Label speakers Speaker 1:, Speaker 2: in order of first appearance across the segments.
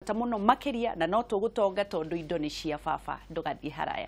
Speaker 1: tamuno makiria na no tugutonga tondu indo ni cia baba ndugathie haraya.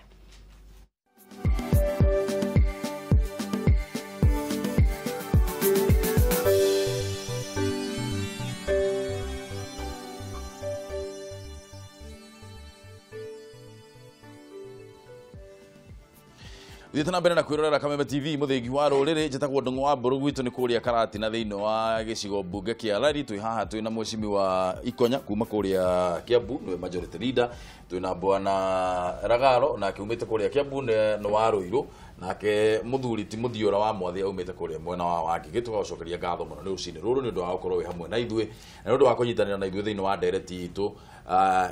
Speaker 2: Thitana mbere na kwirorera Kameme TV muthengi wa ruriri njitagwo Ndungu wa Mburu gwitu ni kuria Karati na thiini wa gicigo mbunge kia Rari twi haha twi na mucimi wa Ikonya kuma kuria Kiambu niwe majority leader twi na bwana Ragaro na kiumite kuria Kiambu no wa Ruiru nake muthuri ti muthiora wa mwathi aumite kuria mwena wa wake gitugacokeria ngatho muno ni ucini ruru ni undu wa gukorwo wi hamwe na ithuĩ na ni undu wa kunyitanira na ithuĩ thiini wa ndereti itu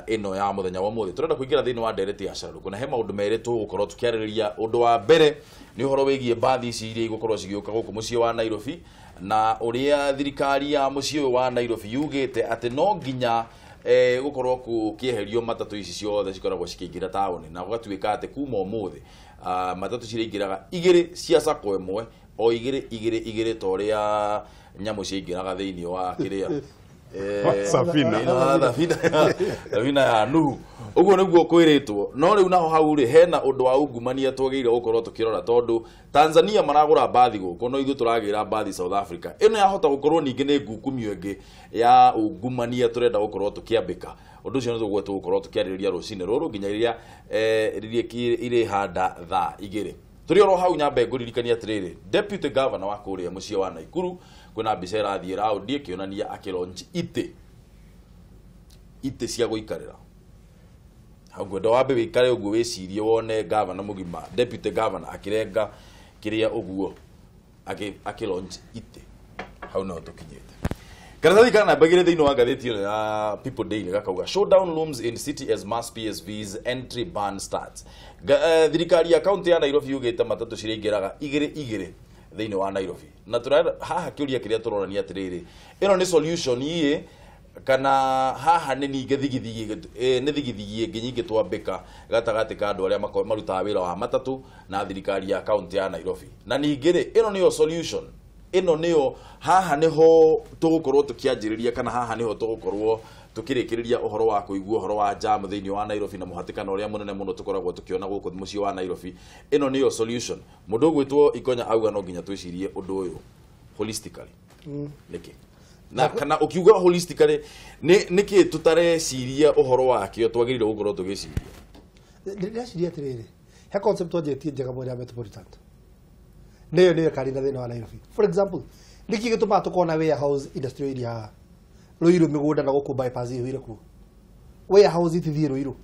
Speaker 2: ino ya muthenya wa muthi turenda kuingira thiini wa ndereti ya Cararuku na he maundu meri tugukorwo tukiarĩrĩria undu wa mbere ni uhoro wigie mbathi ici iria igũkorwo cigĩũka gũkũ muciĩ wa Nairobi na uria thirikari ya muciĩ wa Nairobi yugĩte atĩ no nginya gũkorwo kukieherio matatu ici ciothe cikoragwo cikĩingĩra taũni na gũgatuĩka atĩ kuma ũmũthĩ matatu cirĩingĩraga igĩrĩ cia sako ĩmwe o igĩrĩ ta ũrĩa nyamũ ciaingĩraga thĩinĩ wa kĩrĩa Safina ya Nuhu uguo niguo kwiritwo no riu naho hau ri hena undu wa ungumania twagĩrĩire gukorwo tukirora tondu Tanzania maragura mbathi guku no ithu turagira mbathi South Africa ino yahota gukorwo ningi ni ngukumio ingi ya ungumania turenda gukorwo tukiambika undu ucio nĩ tũgwetwo gukorwo tukiarĩrĩria rũcinĩ rũrũ nginya riria iri handa thaa igĩrĩ turi oro hau nyambe nguririkania atiriri deputy governor wa kuria muciĩ wa Naikuru kuna mbica irathie raundi ikionania akilonji ite cia guikarira hau ngwenda wambe wikare uguo wicirie wone governor mugima deputy governor akirenga kiria uguo akilonji ite hau no tukinyete Karatathi kana bagire thiini wa ngatheti ya People Daily gakauga showdown looms in city as mass PSV's entry ban starts. Thirikari ya county ya Nairobi yugite matatu cirĩingĩraga igĩrĩ thiini wa Nairobi na turara haha kiuria kiria turonania atiriri ino ni solution yie kana haha ni ninge thigithigi nginyingi twambika gatagati ka andu aria marutaga wira wa matatu na thirikari ya county ya Nairobi na ningĩ ino niyo solution ino niyo haha niho tugukorwo tukianjiriria kana haha niho tugukorwo tukirikiriria uhoro wa kuigua uhoro wa jam thiini wa Nairobi na muhatikano uria munene muno tukoragwo tukiona guku muciĩ wa Nairobi ino niyo solution mundu gwitwo Ikonya auga no nginya twicirie undu uyu holistically niki na kana ukiuga holistically niki tutareciria uhoro wakio twagirire gukorwo tugiciria
Speaker 3: ndĩreciria atiriri he concept wajetie njega mwena metropolitan neyo karina thĩinĩ wa Nairobi for example niki gĩtũmaga tukona warehouse industry area Ruiru migunda na guku bypass ihire ku warehouse itithie Ruiru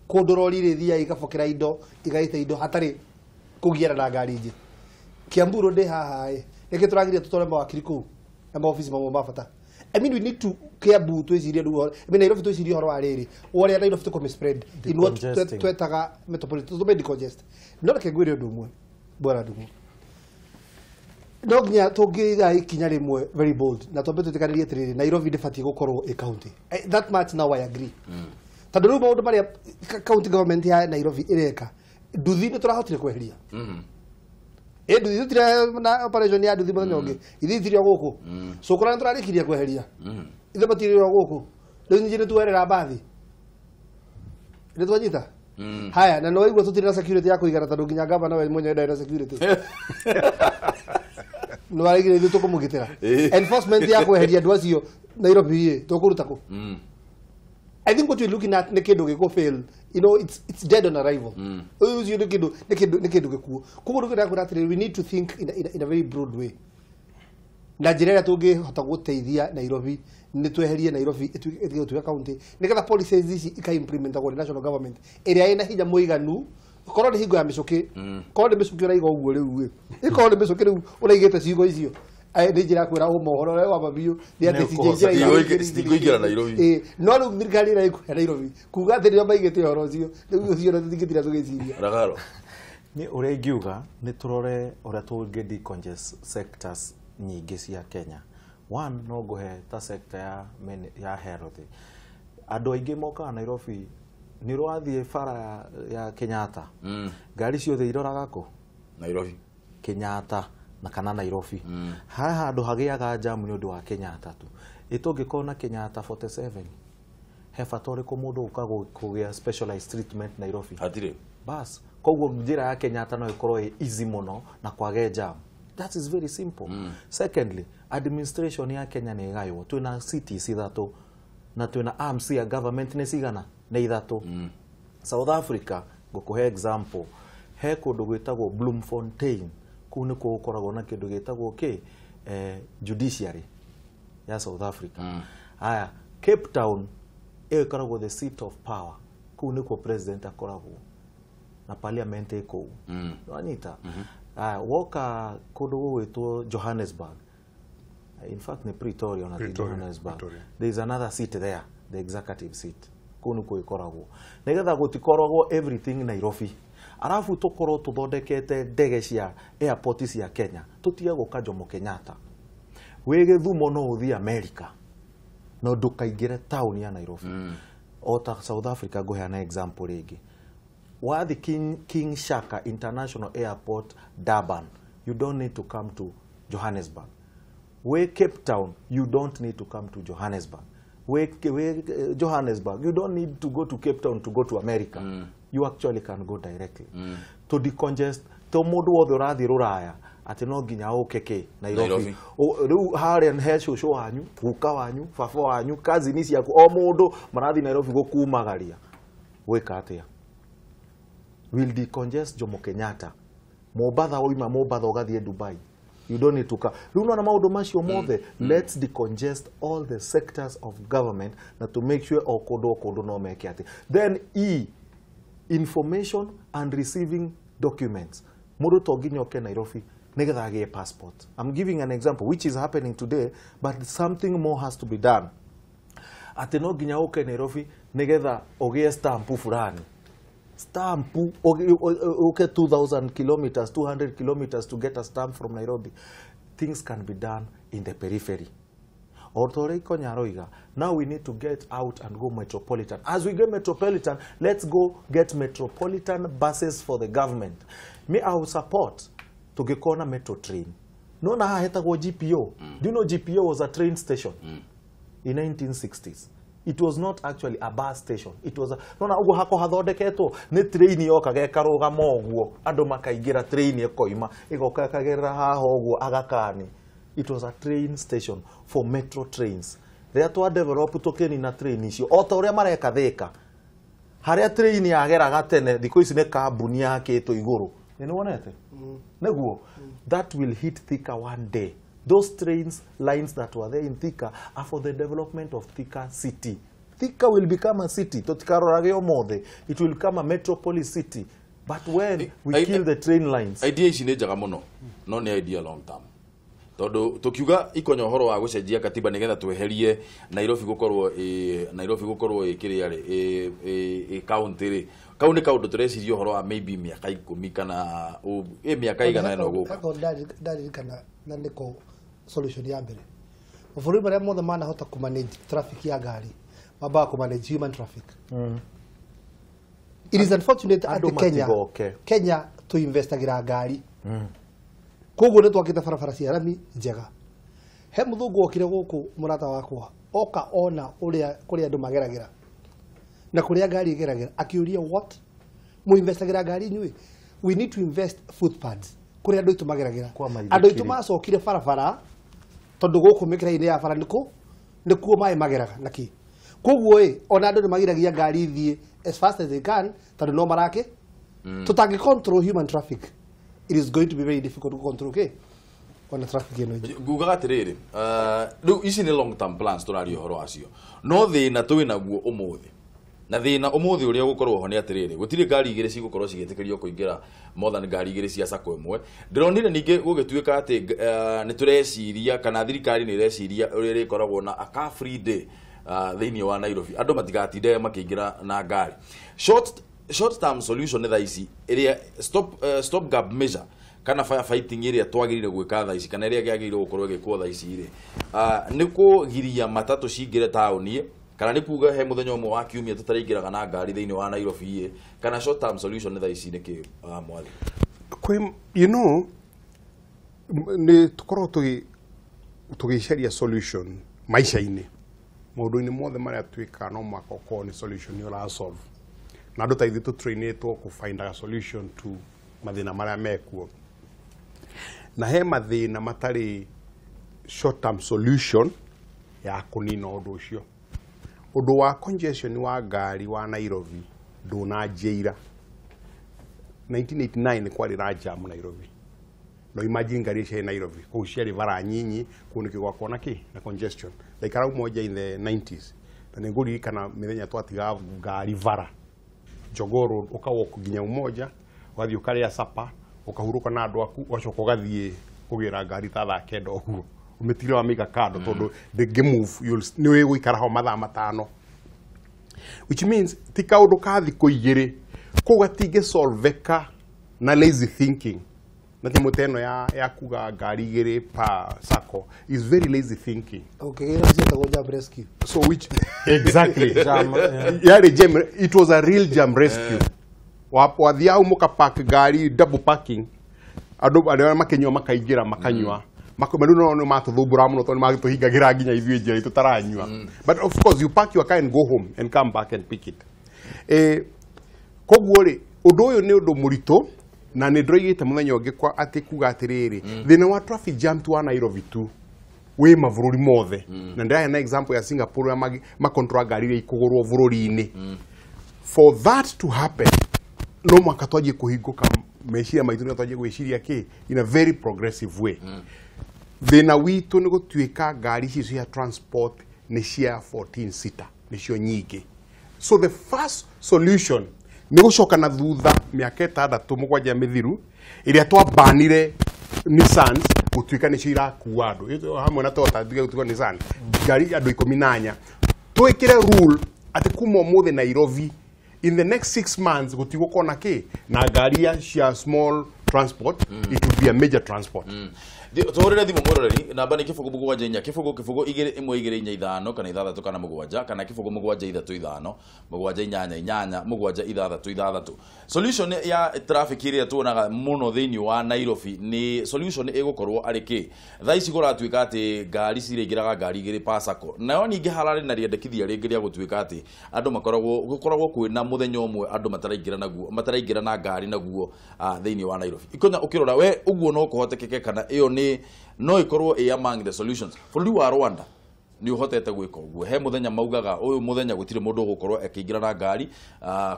Speaker 3: kundu rori rithia igabokera indo igaita indo hatari kugiera na ngari ingi Kiambu ndi haha niki turagire tutore mawakiri ku na maofisi mamwe mabata I mean we need to Kiambu twicirie nduo I mean Nairobi twicirie horo wa riri uria Nairobi tuko spread in what twetaga metropolitan to be decongest no reke ngwire undu umwe bora ndugu Nognya togiga ikinya rimwe very bold na tombe tutikanirie atiriri Nairobi ndibati gukorwo a county that much now I agree tondu riu maundu maria county government ya Nairobi ireka nduthi ni turahotire kweheria nduthi tutire na operation ya nduthi muthenya ungi ithithirio guku so kurana turarikiria kweheria ithe matirio guku riu njire tuerera mbathi ni twanyita haya na no igwo tutire na security ya kuigana tondu nginya governor we mwenye ndaira security no arigire ithu tukumugitira enforcement ya kweheria andu acio Nairobi tukuruta ku I think what we're looking at ne kindu giko fail you know it's dead on arrival uyu ne kindu gikuo kuguruka ndakura atiri we need to think in a very broad way na njira tungihota guteithia Nairobi ni tweherie Nairobi ituike county nigetha policies ici ika implementagwo ni national government area ina hinya muiganu korwo ni hingo ya micuki korwo ni micuki uraiga uguo riu ikorwo ni micuki riu uraigite ciugo icio ni njira kwira mohoro wa mabiu ni ati
Speaker 2: stingoigira Nairobi
Speaker 3: no riu thirikari ira ikuhe Nairobi kuga ati ndio maigite horo ucio riu ucio na tutingitira tugiciria
Speaker 2: Ragaro
Speaker 4: ni uria ingiuga ni turore uria tungi decongest sectors nyingi cia Kenya one no guhe ta sector ya health andu aingi moka Nairobi ni rwathie bara ya Kenyatta ngari ciothe iroraga ku
Speaker 2: Nairobi
Speaker 4: Kenyatta na kana Nairobi haha handu hagiaga jamu ni undu wa Kenyatta tu itungikona Kenyatta 47 he bata ũrĩkũ mũndũ ũka kũgĩa specialized treatment Nairobi
Speaker 2: hatirĩ
Speaker 4: bas koguo njĩra ya Kenyatta no ĩkorwo easy mũno na kwage jam. That is very simple. Secondly, administration ya Kenya nĩ ĩgaywo. Twĩna cities ithatũ na twĩna arms ya government nĩ cigana nĩ ithatũ. South Africa ngũkũhe example, he kũndũ gwĩtagwo Bloemfontein, kũu nĩ gũkoragwo na kĩndũ gĩtagwo judiciary ya South Africa. Haya, Cape Town ĩkoragwo the seat of power, kũu nĩkuo president akoragwo na parliament ĩkũu. Wanyita woka kũndũ gwĩtwo Johannesburg, in fact ni Pretoria na Johannesburg. There is another seat there, the executive seat, kũu nĩkuo ĩkoragwo. Nĩgetha gũtikoragwo everything Nairobi. Arafu tukorwo tuthondekete ndege cia airport cia Kenya, tutige gũka Jomo Kenyatta. Wĩ Gĩthumo no ũthiĩ America no ndũkaingĩre town ya Nairobi. Ota South Africa ngũheana example rĩngĩ. Wathi King Shaka International Airport Durban, you don't need to come to Johannesburg. Where Cape Town, you don't need to come to Johannesburg. Where Johannesburg, you don't need to go to Cape Town to go to America. You actually can go directly. To decongest, to mũndũ wothe ũrathiĩ Rũraya atĩ no nginya ũkeke Nairobi. Rĩu harĩa he cũcũ wanyu, guka wanyu, baba wanyu, cousin ciaku, o mũndũ marathiĩ Nairobi gũkumagaria. Wĩka atĩa? Will decongest Jomo Kenyatta. Mombasa oima Mombasa ũgathiĩ Dubai. You don't need to come. You know na maũndũ macio mothe. Let's decongest all the sectors of government na to make sure okodo no meke ati. Then information and receiving documents. Mũndũ to nginya oke Nairobi negetha agĩe passport. I'm giving an example which is happening today, but something more has to be done. Ati no nginya oke Nairobi negetha ogĩe stamp fulani. Stamp, okay, 2,000 kilometers, 200 kilometers to get a stamp from Nairobi. Things can be done in the periphery. Now we need to get out and go metropolitan. As we get metropolitan, let's go get metropolitan buses for the government. Me, I will support to get corner metro train. No, na heta go GPO. Do you know GPO was a train station in 1960s? It was not actually a bus station. It was a no na ugo hako hathondeketwo ni train yoka gekarugama oguo andu makaingira train ekoima igoka kagera haha oguo agakani. It was a train station for metro trains. Rĩa twa develop tokeni na train icio o ta uria mareka thika haria train yageraga tene thikũ ici nĩ kambuni yakĩtwo igũrũ nĩ wonete nĩguo that will hit Thika one day. Those trains lines that were there in Thika are for the development of Thika city. Thika will become a city. It will become a metropolis city. But when we kill the train lines,
Speaker 2: idea ici nĩ njega mũno no nĩ idea long term. Tondu tukiuga ikonya horo wa gucenjia katiba nigetha tweherie Nairobi gukorwo ikiri ri county ri kau ni kaundu turecirio horo wa maybe miaka 10 kana miaka igana no guka
Speaker 3: ndari kana na niko solution ya mbere mabũrũri marĩa mothe manahota kumanage traffic ya ngari mamba kumanage human traffic. It is unfortunate at Kenya to investagira ngari koguo nĩ twakĩte barabara cia rami njega. He mũthũngũ okire gũkũ mũrata wakwa oka ona ũrĩa kũrĩa andũ mageragĩra na kũrĩa ngari igeragĩra akĩũria what mu investagira ngari nyui. We need to invest footpaths kũrĩa andũ mageragĩra andũ aitũ macokire barabara tondũ gũkũ mĩkĩra-inĩ ya bara nĩkuo maĩ mageraga naki koguo ona andũ nĩ magiragia ngari ithiĩ as fast as they can tondũ no marake tũtangĩ control human traffic. It is going to be very difficult to control on the traffic
Speaker 2: gugaga atiriri riu ici ni long term plans turario horo acio no thina twina guo umuthi na thina umuthi uria gukorwo ho ni atiriri gutire ngari igire cigukorwo cigitikirio kuingira more than ngari igire cia sako imwe ndironire ninge gugituika ati ni tureciria kana thirikari ni ireciria uria rikoragwo na a car free day thiini wa Nairobi andu matigatinde makiingira na ngari short term solution ni thaisi iria stop gap measure kana firefighting iria twagirire gwika thaisi kana iria yagirire gukorwo igikwo thaisi ire ni kugiria matatu cingire tauni kana ni kuga he muthenya umwe wa kiumia tutaraingiraga na ngari thiini wa Nairobi kana short term solution ni thaisi ni ki mwali
Speaker 5: kwi ni tukorwo tugicaria solution maisha-ini maundu-ini mothe maria twika no mwaka ukorwo ni solution ni ura solve na andu ta ithu tu trainitwo ku find a solution to mathina maria mekuo na he mathina matari short term solution ya kunina undu ucio undu wa congestion wa ngari wa Nairobi ndunanjira 1989 kwari na jam Nairobi no imagine ngari cia Nairobi ku ciari bara nyinyi kuniki gwa kuona ki na congestion like around moja in the 90s na ninguri kana mithenya twatiga ngari bara Jogoro ukawoko ginya umoja wathi ukari ya sapa ukahuruka na andu aku wacoka gathie kugira ngari ta tha kenda uguo umetire wa mega kado tondu the game move ni we guikara ho mathaa matano which means tika undu ka thiku igiri kugatige solveka na lazy thinking na timu teno ya kuga ngari igiri pa sako is very lazy thinking.
Speaker 3: Okay, jam rescue.
Speaker 5: So which exactly jam jam it was a real jam rescue. Wathia au muka park ngari double parking andu aria makenywa makaigira makanywa makomeru no matuthumbura muno tondu magituhingagira nginya ithuĩ njĩra tutaranywa but of course you park your car and go home and come back and pick it koguo ri undu uyu ni undu murito na ni ndoigite muthenya ungi kwa ati kuga atiriri thina wa traffic jam tu wa Nairobi tu we mavururi mothe na ndaya na example ya Singapore ma control ngari iria ikugurwo vururi-ini for that to happen no mwaka twaje kuhinguka meciria maitu ni twaje gwiciria ki in a very progressive way thina witu ni gutuika ngari ici cia transport ni cia 14 seater ni cio nyingi so the first solution ni gucoka na thutha miaka 6 mugwanja mithiru iria twabanire Nissan gutuika ni cio irakuwa andu hamwe na Toyota ndiga gutuika Nissan ngari andu 18 twikire rule ati kuma muthe Nairobi in the next 6 months gutigukona ki na ngari cia small transport it will be a major transport
Speaker 2: Tore thimu mororeri namba ni kifugo mugwanja inya kifugo igire imwe igire inya ithano kana ithathatu kana mugwanja kana kifugo mugwanja ithatu ithano mugwanja inyanya inyanya mugwanja ithathatu ithathatu solution ya traffic iria tuonaga muno thiini wa Nairobi ni solution igukorwo ari ki thaici guratuika ati ngari ciringiraga ngari igire pasako nayo ningi harari na riendekithia ringi ria gutuika ati andu gukoragwo kwina muthenya umwe andu mataraingira na ngari naguo thiini wa Nairobi ikonya ukirora we uguo no kuhotekeke kana iyo ni no ikorwo among the solutions bũrũri wa Rwanda ni uhotete gwika uguo he muthenya maugaga uyu muthenya gutire mundu gukorwo akiingira na ngari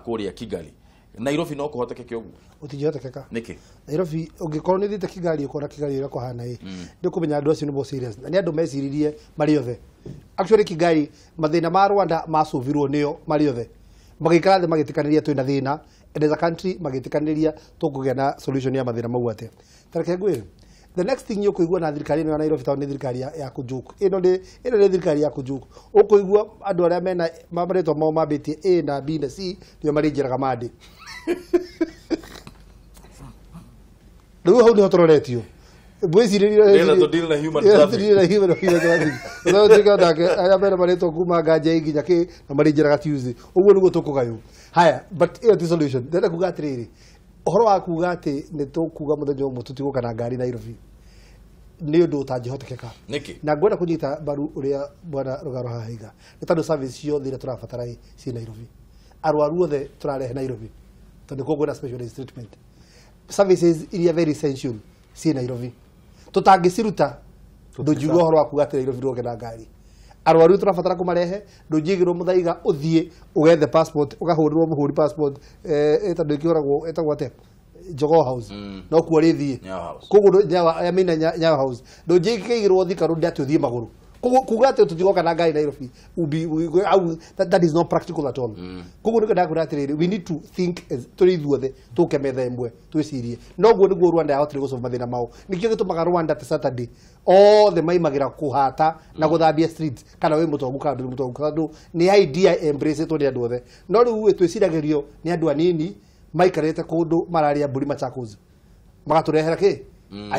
Speaker 2: kuria Kigali Nairobi no kuhotekeke uguo
Speaker 3: utijotekeka
Speaker 2: niki
Speaker 3: Nairobi ungikorwo ni thite Kigali ukora Kigali ira kuhana ndi kumenya andu acio ni bo serious na ni andu meciririe mari othe actually Kigali mathina ma Rwanda macuvirwo niyo mari othe magikara the magitikaniria twina thina and as a country magitikaniria tukugia na solution ya mathina mau ate tareke ngwire the next thing you kuigua na thirikari ni Nairobi town ni thirikari ya kujuku ino ni thirikari ya kujuku ukuigua andu aria mena mabaretwo mao mabitie A na B na C ndio marinjiraga mandi ndio hau ni hotororetio bwezi
Speaker 2: rĩrĩa to deal na human traffic
Speaker 3: no tika dake aya bere maretwo kuma ganja iginya ki na marinjiraga Tuesday uguo niguo tukugayo haya but the solution ndenda kuga atiriri ohoro wa kuga ati ni tukuga muthenya umwe tutiguka na ngari Nairobi ni undu utangihotekeka
Speaker 2: niki
Speaker 3: na ngwenda kunyita baru uria bwana Rugaro haiga ni tondu service ciothe ira turabatara ci Nairobi arwaru othe turarehe Nairobi tondu koguo na specialized treatment services iria very essential ci Nairobi tutangiciruta ndujuga ohoro wa kuga ati Nairobi roge na ngari arwaru turabatara kumarehe ndujigirwo muthaiga uthie ugethe passport ugahurirwo muhuri passport tondu ikioragwo etagwo ate Jogo House no kuori thie koguo ya mina Nyayo House ndujigirwo thikaru ndati uthie maguru kuga ati tutigoka na ngari Nairobi that is not practical at all koguo nikenda kuratiriri we need to think as turithuothe tukemetha imwe twicirie noguo niguo Rwanda yahotire gusolve mathina mao nikio gitumaga Rwanda te Saturday othe maimagira kuhata na guthambia streets kana we mutongu kandu mutongu kandu ni idea embrace to ni andu othe no riu twiciragirio ni andu anini maikarete kundu mararia mburi Machakos magaturehera ki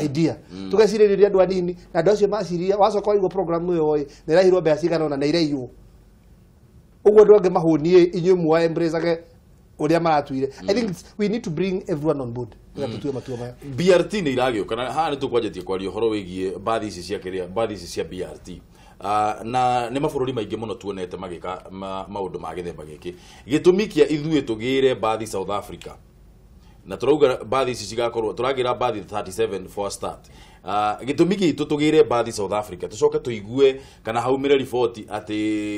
Speaker 3: idea tugaciriria andu anini na andu acio maciria wacoka igwo program iyo oi ni rahirwo mbeca cigana na ireirwo uguo ndu ange mahunie inyu mwa embrace uria maratuire I think we need to bring everyone on board tutue matua maya
Speaker 2: BRT ni iragio kana ha ni tukwanjetie kwaria horo wigie bathi ici cia kiria bathi ici cia BRT na nä mabårå maingä må no tuonete magä ka maå ndå ma gä themba gä kä gä tå mi kä a ithuä tå gä re mbathi South Africa na tå rauga mbathi ici cigakorwo tå ragä ra mbathi 37 for start gä tå mi gä itå tå gä re mbathi South Africa tå coke tå igue kana haumä re riboti atä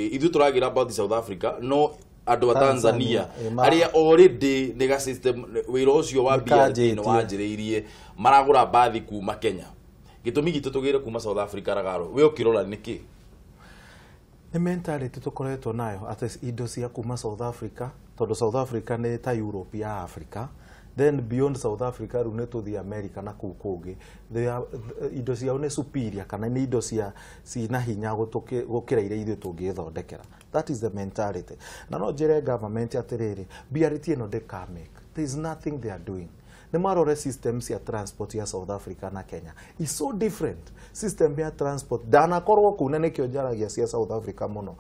Speaker 2: ithuä tå ragä ra mbathi South Africa no andå a Tanzania arĩa already nä ga system wä ra å cio wa BRT nä wanjä rä irie maragå ra mbathi kuma Kenya gä tå mi gitå tå gä re kuma South Africa ragaro we å kä rora nä kä
Speaker 4: nä mentality tå koretwo nayo atä indo cia kuma South Africa tondå South Africa nä ta Europe ya Africa then beyond South Africa rĩu nĩ tũthiĩ America na kũu kũngĩ indo ciao nĩ superior kana nĩ indo cina hinya gũkĩra iria ithuĩ tũngĩthondekera. That is the mentality. Na no njĩre government atĩrĩrĩ BRT ĩno ndĩkamake. There is nothing they are doing. Nĩ marore system cia transport ya South Africa na Kenya is so different. System ya transport ndanakorwo kũu na nĩkĩo njaragia cia South Africa mũno.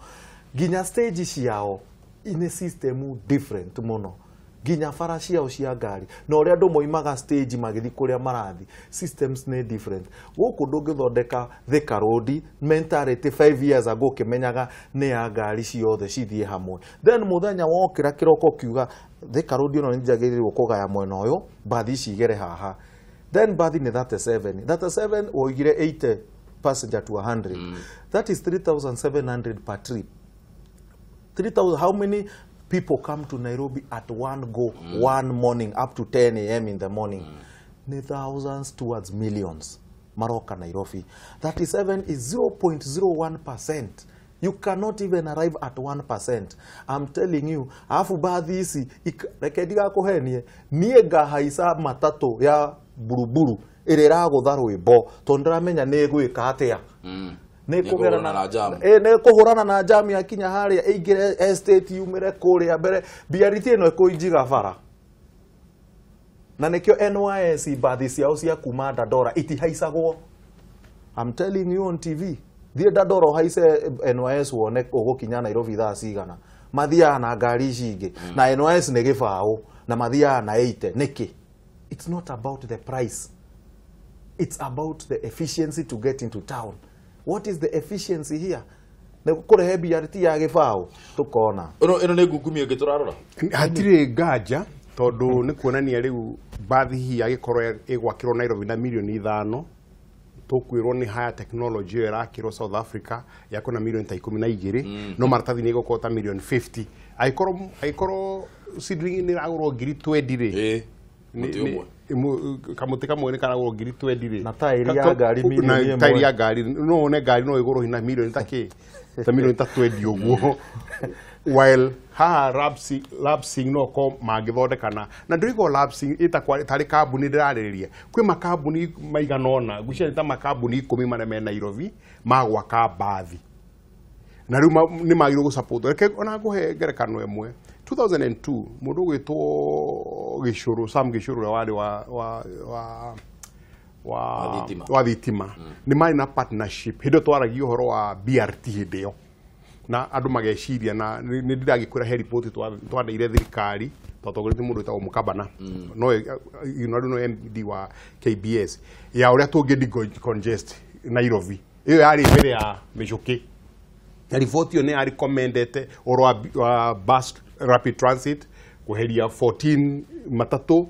Speaker 4: Nginya stage ciao ine system different mũno. Ginya bara ciao cia ngari na ũrĩa andũ moimaga stage magĩthi kũrĩa marathi systems nĩ different. Gũkũ ndũngĩthondeka Thika Road mentality 5 years ago kĩmenyaga nĩ ya ngari ciothe cithiĩ hamwe then mũthenya wokĩra kĩroko kiuga Thika Road ĩno nĩnjagĩrĩirwo kũgaya mwena ũyũ mbathi ici igere haha then mbathi nĩ 37 woigire 80 passenger to 100 that is 3,700 per trip. 3,000 how many people come to Nairobi at one go, one morning, up to 10 a.m. in the morning. Thousands towards millions. Maroka Nairobi. 37 is 0.01%. You cannot even arrive at 1%. I'm telling you, afu baadhi isi, rekediga kohenie, niye gahaisa matatu ya buruburu, irera gutharu ibo, tondra menya negwika atia. Nĩkũhũrana na jam ya kinya harĩa ĩingĩre estate yumĩre kũrĩa mbere BRT ĩno ĩkũinjiga bara na nĩkĩo NYS mbathi ciao cia kuma Dandora itihaicagwo. I'm telling you on TV thiĩ Dandora ũhaice NYS wone ũgũkinya Nairobi thaa cigana mathiaga na ngari ici ingĩ na NYS nĩ gĩbaũ na mathiaga na 80 nĩkĩ. It's not about the price, it's about the efficiency to get into town. What is the efficiency here? Kũrehe BRT ya gĩbaũ tũkona
Speaker 2: ĩno nĩ ngungumio ngĩtũrarora
Speaker 5: hatirĩ nganja tondũ nĩ kuonania rĩu mbathi hihi agĩkorwo ĩgwakĩrwo Nairobi na milioni 5 tũkwĩrwo nĩ higher technology ĩyo ĩrakĩrwo South Africa yakwo na milioni ta 12 no maratathi nĩ ĩgũkorwo ta milioni 50 agĩkorwo seedling nĩ ĩragũrwo ngiri 20 rĩ kamuti kamwe nĩ karagwo ngiri 20 rĩ
Speaker 4: na tairi ya ngari milioni 1
Speaker 5: tairi ya ngari no one ngari no ĩgũrwo hina milioni ta kĩ ta milioni ta 20 ũguo while lapsing no ko magĩthondekana na ndĩrĩgo lapsing tarĩ kambuni ndĩrarĩrĩria kwĩ makambuni maigana ona ngwĩciria nĩ ta makambuni 10 marĩa me Nairobi magwaka mbathi na rĩu nĩ magĩrĩirwo gũsupport reke ona ngũhe ngerekano ĩmwe 2002 mũndũ gwĩtwo Gĩcũrũ Sam Gĩcũrũ warĩ wa thitima nĩ marĩ na partnership hĩndĩ twaragia ũhoro wa BRT hĩndĩ ĩyo na andũ mageciria na nĩ ndĩragĩkwĩra he report twandeire thirikari twatongorĩtie mũndũ wĩtagwo Mũkabana no MD wa KBS ya ũrĩa tũngĩ decongest Nairobi ĩyo yarĩ mbere ya Mĩcũkĩ na report ĩyo nĩ ya recommendete ũhoro wa bus rapid transit kuheria 14 matatu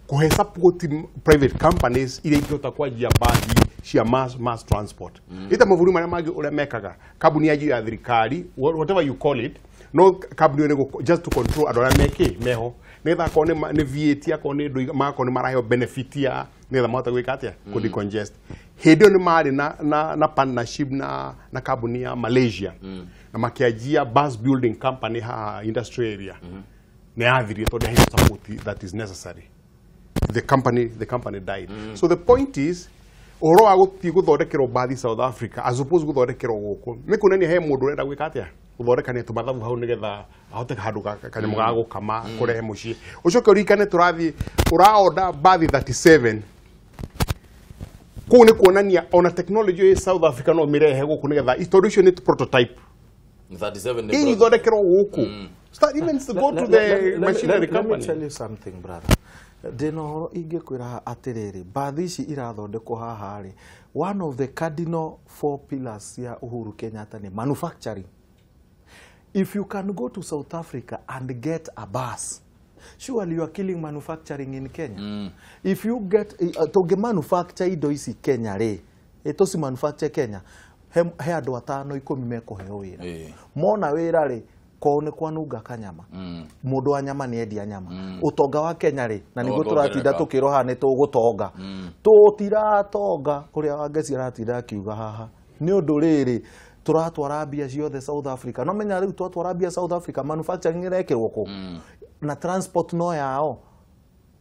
Speaker 5: kuhe support private companies ile ingĩhota kwanjia mbathi cia mass transport ita mavuri marĩa mangĩ ũrĩa mekaga kambuni ya thirikari whatever you call it no kambuni ĩyo just to control andũ arĩa meho nĩgetha akorwo nĩ VAT akorwo nĩ ndũ magakorwo nĩ maraheo benefit ya nĩgetha mahota gwĩka atĩa ku decongest hĩndĩ ĩyo nĩ marĩ na partnership na kambuni ya Malaysia na makĩanjia bus building company ha industry area nĩ yathirie tondũ he support that is necessary. The company died. So the point is ũhoro wa gũthiĩ gũthondekerwo mbathi South Africa as opposed gũthondekerwo gũkũ nĩ kuonania he mũndũ ũrenda gwĩka atĩa gũthondekania tũmathabu hau nĩgetha ahote handũ kanyamũ ga gũkama kũrehe mũciĩ ũcoke ũririkane tũrathiĩ ũraorder mbathi 37 kũu nĩ kuonania ona technology ĩ South Africa no mĩrehe gũkũ nĩgetha tondũ icio nĩ prototype
Speaker 2: 37
Speaker 5: ĩ ithondekerwo gũkũ. Start even to go to the machinery company.
Speaker 4: Let me tell you something, brother. ndino ingikwira atiriri bathi ici irathondekwo haha ri one of the cardinal 4 pillars ya Uhuru Kenyatta ni manufacturing. If you can go to South Africa and get a bus, surely you are killing manufacturing in Kenya. If you get to manufacture indo ici Kenya ri etosi manufacture Kenya he andu 5-10 mekoheo wira mona wira ri ko ne kwanunga kanyama mundu wa nyama ni endia nyama utonga wa Kenya ri na niguo turatinda tukiroha ni tugutonga tutiratonga kuria wangeci aratinda akiuga haha ni undu riri turatwara mbia ciothe South Africa no menya riu twatwara mbia South Africa manufacturing irekirwo ku na transport no yao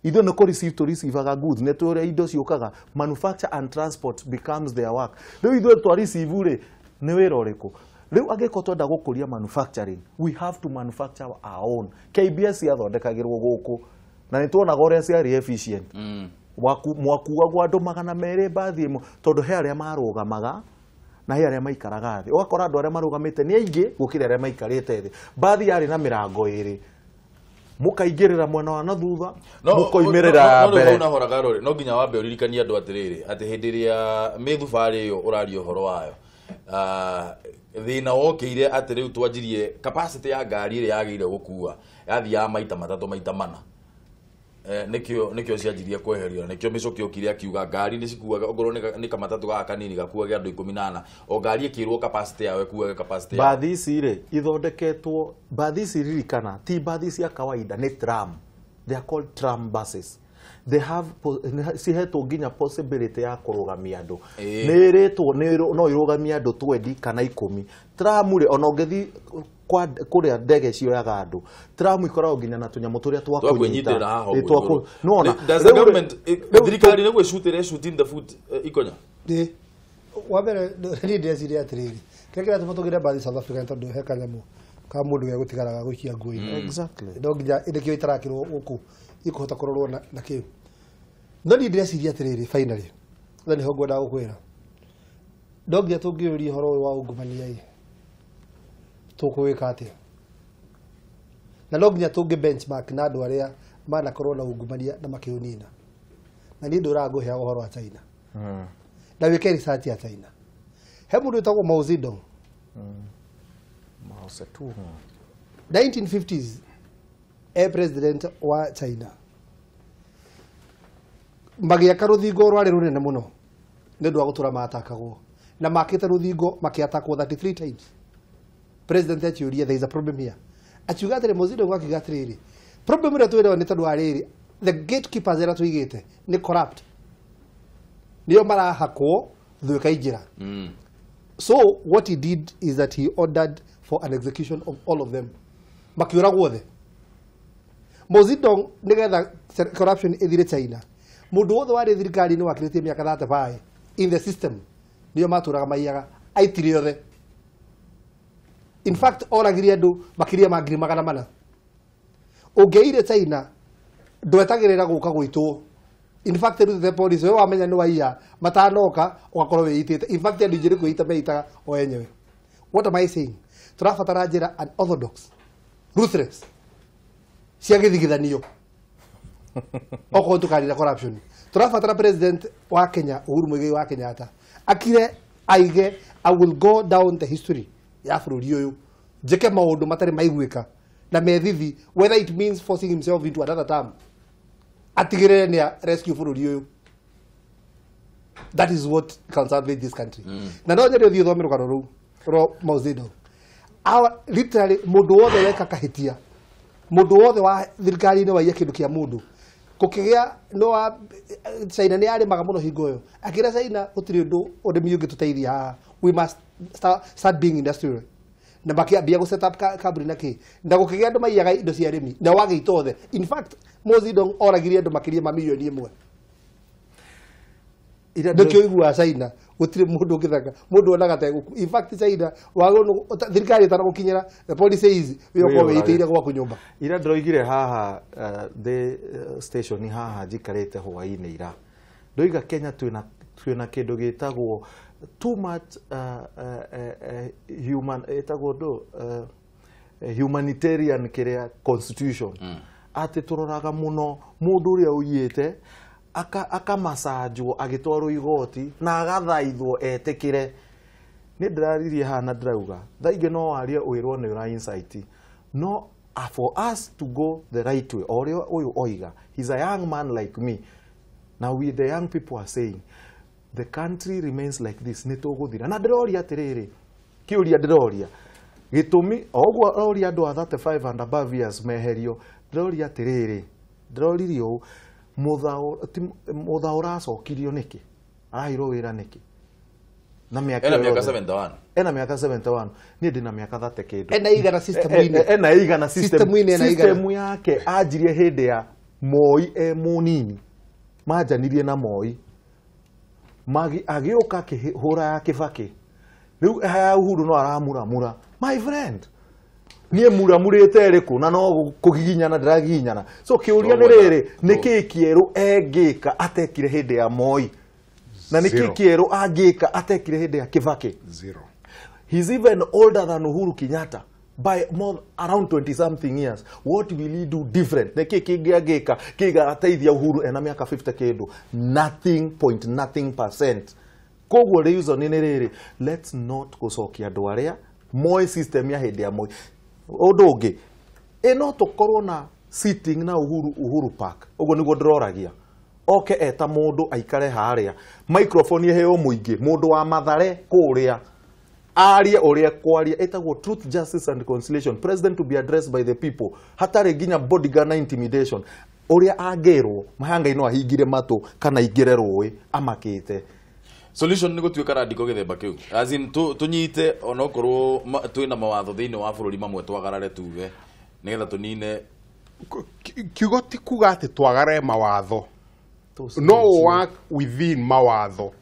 Speaker 4: ido no receive to receive aga goods ne to ido ciukaga manufacture and transport becomes their work riu ido to receive ri ni wira uriku riu agiko twenda gukuria manufacturing we have to manufacture our own. KBS yathondekagirwo guku na ni tuonaga uria ciari efficient mwakuagwo andu 200 bathi imwe tondu he aria marugamaga na he aria maikaraga thi ugakora andu aria marugamite ni aingi gukira aria maikarite thi bathi yari na mirango iri mukaingirira mwena wa nathutha mukoimirira mbere
Speaker 2: no horaga rori no nginya wambe uririkania andu atiriri ati hindi ria mithubari iyo urario horo wayo thina wokire ati riu twanjirie capacity ya ngari iri yagire gukua yathia maita 3 maita 4 nikio cianjirie kweherio nikio micoki okire akiuga ngari ni cikuaga ogoro ni kamatatu ga kanini gakuage andu 18 o ngari ikirwo capacity yawe kuaga capacity
Speaker 4: bathi ici ri ithondeketwo bathi ici ririkana ti bathi cia kawaida ni tram they are called tram buses they have cihetwo nginya possibility ya kurugamia andu ni ritwo no irugamia andu 20 kana 10 tram ri ona ungethi kuria ndege cioyaga andu tram ikoragwo nginya na tunyamu turia twa kunyitira
Speaker 2: no does the government thirikari ni gwicutire shooting the foot ikonya
Speaker 3: wabere ni ndeciria atiriri kekira tumutugire bathi South Africa tondu he kanyamu ka mundu ya gutigaraga guikia ngui
Speaker 4: exactly
Speaker 3: ndo nginya indikio itarakirwo guku ikuhota kurorwo na kiu no ni ndeciria atiriri finally thani ho ngwenda gukwira ndo nginya tungiuria horo wa ungumania tukuwika atia na no nginya tungi benchmark na andu aria manakorwo na ungumania na makiunina na ni ndura nguhe uhoro wa China na wike research ya China he mundu witagwo Mao Zedong
Speaker 4: Mao Zedong
Speaker 3: 1950s president wa China magiaka ruthingo rwari runene muno ni ndu agutura matakagwo na makite ruthingo makiatakwo 33 times president atiuria there is a problem here achiuga atire Mao Zedong akiuga atiriri problem ira twira ni tondu ariri the gatekeepers era tuigite ni corrupt niyo marahakwo thuika injira so what he did is that he ordered for an execution of all of them makiuragwo the Mao Zedong nigetha corruption ithire China mundu wothe wari thirikari ni wakiritie miaka 35 in the system niyo maturaga maiyaga aitire yothe in fact oragiria andu makiria magiri 400 ungeire China ndwetagirira guka gwitwo in fact the police we wamenya ni waiya matanoka ugakorwo wiitite in fact andu njiri kuita meitaga o enyewe what am I saying turafatara njira an orthodox ruthless cia githigithanio oko tukarira corruption turafatara president wa Kenya Uhuru Muigai wa Kenyatta akire aige I will go down the history ya bururi uyu njeke maundu matari maiguika na methithi whether it means forcing himself into another term atigire ni rescue bururi uyu that is what can salvage this country na no nyerio thio thomero karo ro Mao Zedong our literally mundu wothe weka kahitia mundu wothe wa thirikari ni waiya kindu kia mundu kukigia no wa China ni ari maga muno hingo yo akira China utiri ndu urimi ungituteithia ha we must start being industrial na bakia go set up company naki na gukigia andu maiyaga indo cia arimi na wagito othe in fact Mao Zedong oragiria andu makiria ma milioni 1 ira ndikio igua China utiri mundu ungithaka mundu onaga ta in fact China wago thirikari tara gukinyira the policy is wiko weiteire gwa kunyumba
Speaker 4: ira ndoigire haha the station haha jikarete hwaini ira ndoiga Kenya twina kindu gitagwo too much human etagwo humanitarian kiria constitution ati turoraga muno mundu uria uyite akamasanjwo agitwarwo igoti na agathaithwo etikire ni ndiraririe hana ndirauga thaige no warie wirwo ni ura insight no for us to go the right way orio uyu oiga he's a young man like me now we the young people are saying the country remains like this ni tuguthira na ndiroria atiriri kiuria ndiroria gitumi ogwo oria andu a 35 and above years meherio ndiroria atiriri ndiroririo muthao racokirio niki arahirwo wira niki na miaka
Speaker 2: ena miaka 71
Speaker 4: ena miaka 71 ni ndina miaka 30 kindu
Speaker 3: ena igana system ine
Speaker 4: ena igana
Speaker 3: system ine ena igana
Speaker 4: system yake ajirie hindi ya Moi munini majanirie na Moi magi agioka kihura ya Kibaki riu haya Uhuru no aramuramura my friend nie muramurite riku na no kugiginyana ndiragiginyana so kiuria ni riri niki kieru engika atekire hindi ya Moi na niki kieru angika atekire hindi ya Kibaki
Speaker 5: zero.
Speaker 4: He's even older than Uhuru Kenyatta by more around 20 something years. What will he do different? Niki kigiagika kigateithia Uhuru ena miaka 50 kindu nothing%. Koguo reason ni riri let's not gucokia andu aria Moi system ya hindi ya Moi undu ungi eno tukorwo na sitting na Uhuru Park uguo niguo ndiroragia oke eta mundu aikare haria microphone iheo muingi mundu wa Mathare kuria aria uria kwaria etagwo truth justice and reconciliation president to be addressed by the people hatari ginya bodyguard na intimidation uria angirwo mahanga ino ahingire matu kana igire ruwi amakite
Speaker 2: solution ni gutuika radical githemba kiu as in tunyite onokorwo twina mawatho thiini wa bururi mamwe twagarare tuge nigetha tunine
Speaker 5: kiugo ti kuga ati twagare mawatho no work within mawatho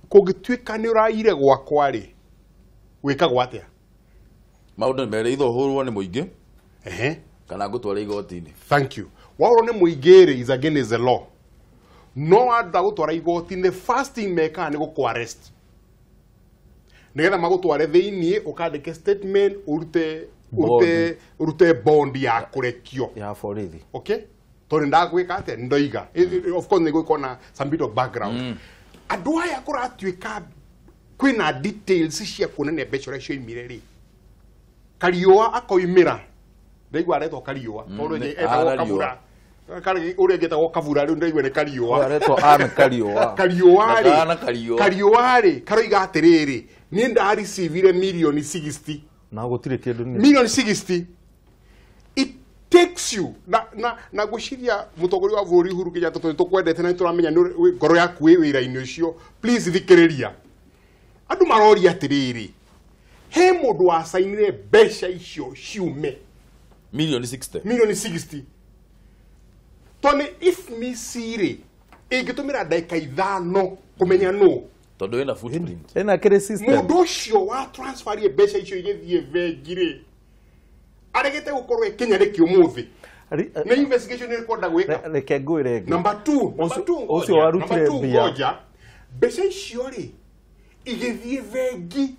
Speaker 5: kugituika ni uraire gwakwa ri wikagwo atia
Speaker 2: maundu mbere itho hurwo ni muingi kana gutwara igoti-ini
Speaker 5: thank you waro ni muingi ri is against the law no anda gutwara igoti-ini the first thing meka ni guku arrest nigetha magutware thiini ukandike statement urute bond ya kurekio
Speaker 4: ya borithi
Speaker 5: okay tori ndagwika ate ndoiga of course niguo kona some bit of background andu aya kuratuika kwina details cia kuonania mbeca cio imire ri Kariua akoimira ndaigua aretwo Kariua tondu etagwo Kabura kari uria getagwo Kabura riu ndaigua ni Kariua
Speaker 4: aretwo an
Speaker 5: Kariua ri karoiga atiriri ni nda receive million 60
Speaker 4: na gutire kindu ni
Speaker 5: million 60 it takes you na guciria mutongoria wa bũrũri Uhuru Kenyatta tukwendete na turamenya ngoro yaku wĩra-inĩ ũcio please thikĩrĩria andu maroria atiriri he mundu wacainire mbeca icio ciume
Speaker 2: million 60
Speaker 5: toni if misiri ingitumira ndagĩka ithano kumenya no
Speaker 2: tondu ina footprint
Speaker 4: ena kire system
Speaker 5: mundu ũcio wa transferie mbeca icio igĩthiĩ bengi-rĩ aregete gukorwo Kenya riki umuthi na investigation ni kwenda gwika
Speaker 4: reke ngwire
Speaker 5: number 2
Speaker 4: ucio warutire mbia
Speaker 5: mbeca icio ri igithie vengi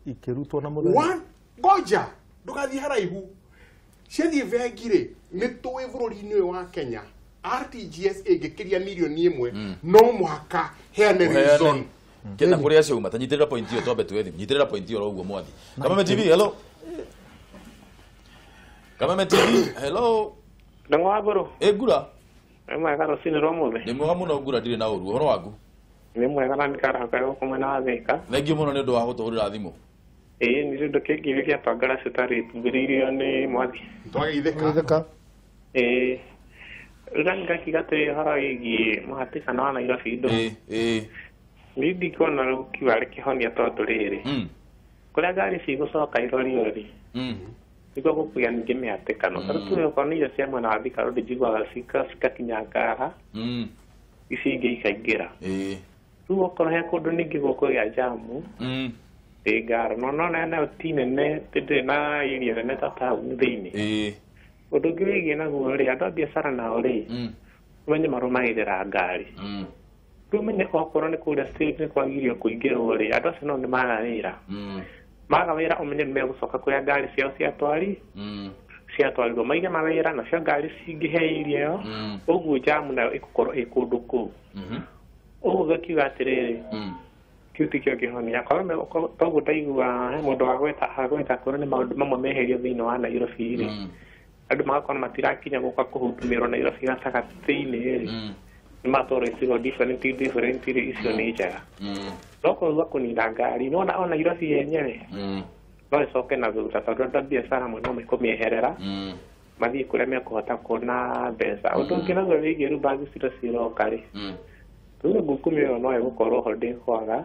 Speaker 4: ikirutwo na muthenya
Speaker 5: one goja ndugathie haraihu ciathie vengi ri ni tuwe bururi-ini wa Kenya RTGS ingikiria milioni imwe no muhaka heane reason
Speaker 2: kenda kuria cio uma tanyitirira point iyo twambe twethi nyitirira point iyo roguo mwathi kama TV hello Kama TV hello
Speaker 6: Ndangwa bro
Speaker 2: egura
Speaker 6: mwega rũcinĩ rwa mũthĩ
Speaker 2: nĩ mwega mũno ngura ndirĩ na ũru ũhoro waku
Speaker 6: nĩ mwega na nĩkarahaka gũkũ mwena wa Thika
Speaker 2: thengiũ mũno nĩ ũndũ wa gũtũhũrĩra thimũ
Speaker 6: nĩ kĩndũ kĩngĩ gĩatwangara citarĩ tũmbĩrĩirio nĩ mwathi
Speaker 3: twageithĩka
Speaker 6: rĩrĩa ngakiuga atĩ ũhoro wĩgiĩ mũhatĩkano wa Nairobi indo nĩ ndikuona rĩu kiuga rĩkĩhonia tondũ rĩrĩ kũrĩa ngari cigũcoka irorio-rĩ niguo gũkũgĩa ningĩ mĩhatĩkano tarĩ tuge okorwo nĩ irio cia mwena wa Thika Road njiguaga cikakinya Ngara ici ingĩ ikaingĩra rĩu okorwo he kũndũ ningĩ gũkũgĩa jamu Ngara no nona nayo ti nene ndĩrĩ na irio nene ta taũni thĩinĩ ũndũ ũngĩ wĩgiĩ naguo-rĩ andũ a biacara nao-rĩ menye marũmagĩrĩra ngari rĩu menye okorwo nĩ kũrĩa stage nĩ kwagĩrĩirwo kũingĩrwo-rĩ andũ acio nao nĩ maga wĩra maga wĩra ũmenye nĩ megũcoka kũrĩa ngari ciao cia twari ciatwarirwo maige mawĩra nacio ngari cingĩhe irio ũguo jamu nayo ĩgũkorwo ĩ kũndũ kũu ũguo gakiuga atĩrĩrĩ kĩu tikĩo kĩhonia korwo toguo ndaigua he mũndũ agweta korwo nĩ maũndũ mamwe meherio thĩinĩ wa Nairobi rĩ andũ magakorwo matirakinya gũka kũhutumĩrwo Nairobi gatagatĩ-inĩ rĩ nĩ matwarwo icigo different rĩ icio nĩ njega tokorwo kũnina ngari nona o Nairobi yenyewe no ĩcoke na thutha tondũ andũ biacara amwe no mekũmĩeherera mathiĩ kũrĩa mekũhota kuona mbeca ũndũ ũngĩ naguo wĩgiĩ rĩu mbagi ciro ciroka rĩ tuge ngũkũmi ĩyo no ĩgũkorwo ho ndĩkwaga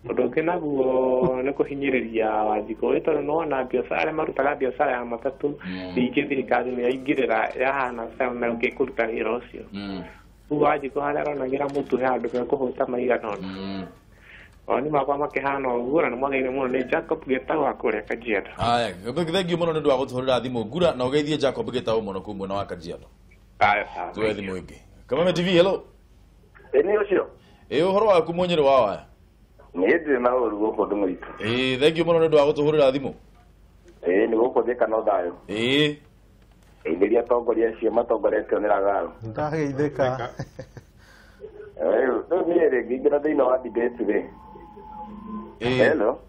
Speaker 6: ũndũ ũngĩ naguo nĩ kũhinyĩrĩria Wanjikũ tondũ nĩwona biacara arĩa marutaga biacara ya matatũ rĩngĩ thirikari nĩ yaingĩrĩra yahana na ũngĩkũruta wĩra ũcio rĩu Wanjikũ harĩa aronagĩra mũtu he andũ mekũhũta maigana ũna oni makwa makihana ũguo na nĩmwagaire mũno nĩ Jacob Gĩtaũ wa kũrĩa Kajiado.
Speaker 2: Aya, thengiũ mũno nĩ ũndũ wa gũtũhũrĩra thimũ Ngura na ũgeithie Jacob Gĩtaũ mũno kũu mwena wa Kajiado.
Speaker 6: Aya sawa.
Speaker 2: Tuwe thimũ ĩngĩ. Kameme TV, hello.
Speaker 7: Nĩ ũcio.
Speaker 2: Ũhoro waku Mũnyĩrĩ wa waya?
Speaker 7: Nĩ ndĩ na ũru gũkũ ndũmũritũ.
Speaker 2: Thengiũ mũno nĩ ũndũ wa gũtũhũrĩra thimũ.
Speaker 7: Nĩ gũkũ thĩka no thayũ. Rĩrĩa atongoria acio matongoretio nĩ Ragaro.
Speaker 4: Ndageithĩka.
Speaker 7: Rĩu niĩ rĩngĩ ingĩra thĩinĩ wa debate rĩ. Hello.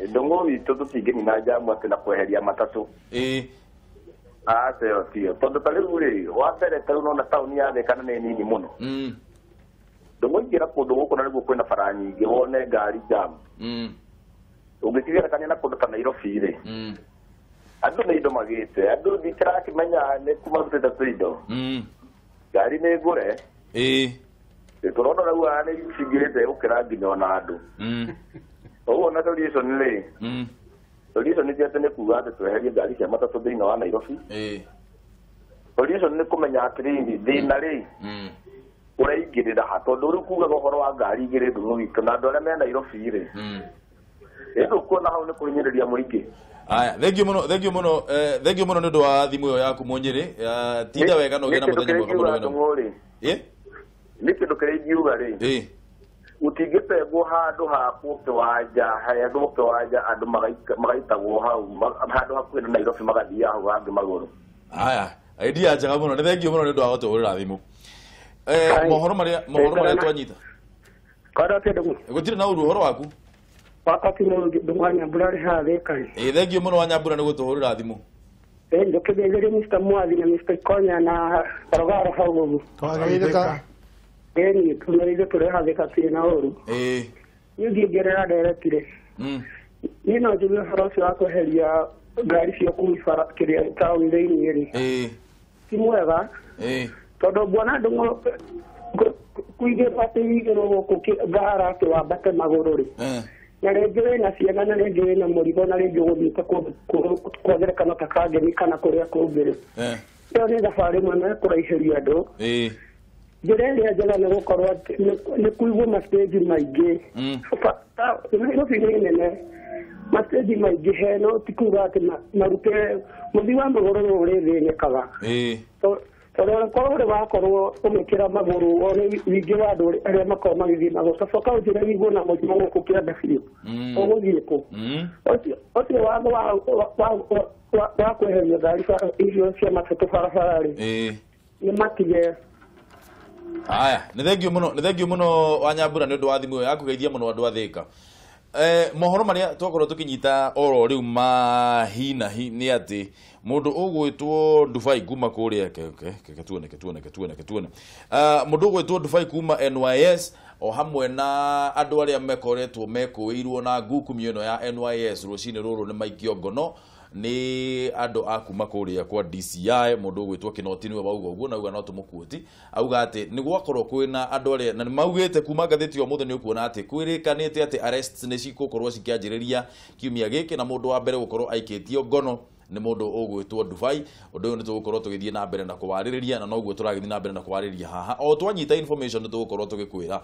Speaker 7: Ndongo witũ tũtingĩnina jamu atĩ na kweheria matatũ. Aca tio tondũ ta rĩu rĩ wa mbere ta rĩu nona taũni ya Thĩka nĩ nini mũno. Ndongo ingĩra kũndũ gũkũ na nĩguo kwĩna bara nyingĩ wone ngari jamu. Ũngĩkĩgerekania na kũndũ ta Nairobi rĩ. Andũ nĩ indo magĩte andũ ndikĩrakĩmenya nĩ kuma rutĩte tũindo. Ngari nĩ ngũre. Tũrona rĩu nĩ cingĩrĩte gũkĩra nginya ona andũ. Ũguo na solution rĩ. Solution nĩ atĩ nĩ kuuga atĩ tweherie ngari cia matatũ thĩinĩ wa Nairobi. Solution nĩ kũmenya atĩrĩrĩ thĩna rĩ. Ũraingĩrĩra ha tondũ rĩu kuuga ũhoro wa ngari igĩrĩ ndũmũ witũ na andũ arĩa me Nairobi rĩ. Ĩndũ kuona hau nĩ kũhinyĩrĩria mũingĩ.
Speaker 2: Aya, thengiũ mũno nĩ ũndũ wa thimũ ĩyo yaku Mũnyĩrĩ. Tinda wega na ũgĩe na mũthenya mwega mũno.
Speaker 7: Nĩ kĩndũ kĩrĩa ingiuga rĩ. Gũtingĩtengwo handũ ha kũkĩwanja andũ magaitagwo hau handũ hakuhĩ na Nairobi magathiĩ hau hangĩ magũrũ.
Speaker 2: Aya, idea njega mũno nĩ thengiũ mũno nĩ ũndũ wa gũtũhũrĩra thimũ. Mohoro marĩa twanyita.
Speaker 8: Kada te ndũmũ.
Speaker 2: Gũtirĩ na ũru ũhoro waku.
Speaker 8: Wakati ndũmũ wa Nyambura rĩ haha Thĩka.
Speaker 2: Thengiũ mũno wa Nyambura nĩ gũtũhũrĩra thimũ.
Speaker 8: Njũkĩgeithĩrie Mr. Mwathi na Mr. Ikonya na Rogaro hau ũguo.
Speaker 3: Twagaithĩka.
Speaker 8: Ni tumereire tũrĩ haha Thĩka tirĩ na ũru. Niĩ ngĩongerera nderetire. Niĩ no njuge ũhoro ũcio wa kweheria ngari cia kuibara kĩrĩa taũni-inĩ rĩ. Ti mwega. Tondũ nguona andũ kuigĩrwo atĩ igĩrwo gũkũ ngara atĩ wambate magũrũ rĩ. Na rĩngĩ wĩna ciana na rĩngĩ wĩna mũrigo na rĩngĩ ũgũthiĩte kwa ngerekano ta Kangemi kana kũrĩa kũngĩ rĩ. Ĩyo nĩ thabarĩ ĩmwe na kũraihĩria andũ. Njĩra ĩrĩa njega nĩ gũkorwo nĩ kuigwo mastage maingĩ. Nairobi nĩ nene mastage maingĩ he no ti kuga atĩ marute mũthii wa magũrũ no ũrĩthĩnĩkaga. Tondũ korwo wakorwo ũmĩkĩra magũrũ one wingĩ wa andũ arĩa makorwo magĩthiĩ magũrũ tacoka ũnjĩre wigwo na mũrimũ gũkũ kĩanda biũ ũgũthiĩ kũ. Ũcio wa kweheria ngari icio cia matatũ barabara rĩ nĩ matige.
Speaker 2: Aya, nĩ thengiũ mũno wa Nyambura nĩ ũndũ wa thimũ ĩyo ya kũgeithia mũno andũ a Thĩka. Mohoro marĩa twakorwo tũkĩnyita oro rĩu mahinahi nĩ atĩ mũndũ ũgwĩtwo Dubai kuma kũrĩa tuone mũndũ ũgwĩtwo Dubai kuma NYS o hamwe na andũ arĩa mekoretwo mekũĩirwo na ngukumio ĩno ya NYS rũcinĩ rũrũ nĩ maikio ngono ni andũ akuma kũrĩa kwa DCI mũndũ ũgwĩtwo Kinoti nĩwe wauga ũguo na auga no tũmũkuoti auga atĩ nĩ gwakorwo kwĩna andũ arĩa na maugĩte kuma ngathĩti o mũthenya nĩ ũkuona atĩ kwĩrĩkanĩte atĩ arrests nĩ cigũkorwo cikĩanjĩrĩria kiumia gĩkĩ na mũndũ wa mbere gũkorwo aikĩtio ngono nĩ mũndũ ũgwĩtwo Dubai. Ũndũ ũyũ nĩ tũgũkorwo tũgĩthiĩ na mbere na kũwarĩrĩria na noguo tũragĩthiĩ na mbere na kũwarĩrĩria haha o twanyita information nĩ tũgũkorwo tũgĩkwĩra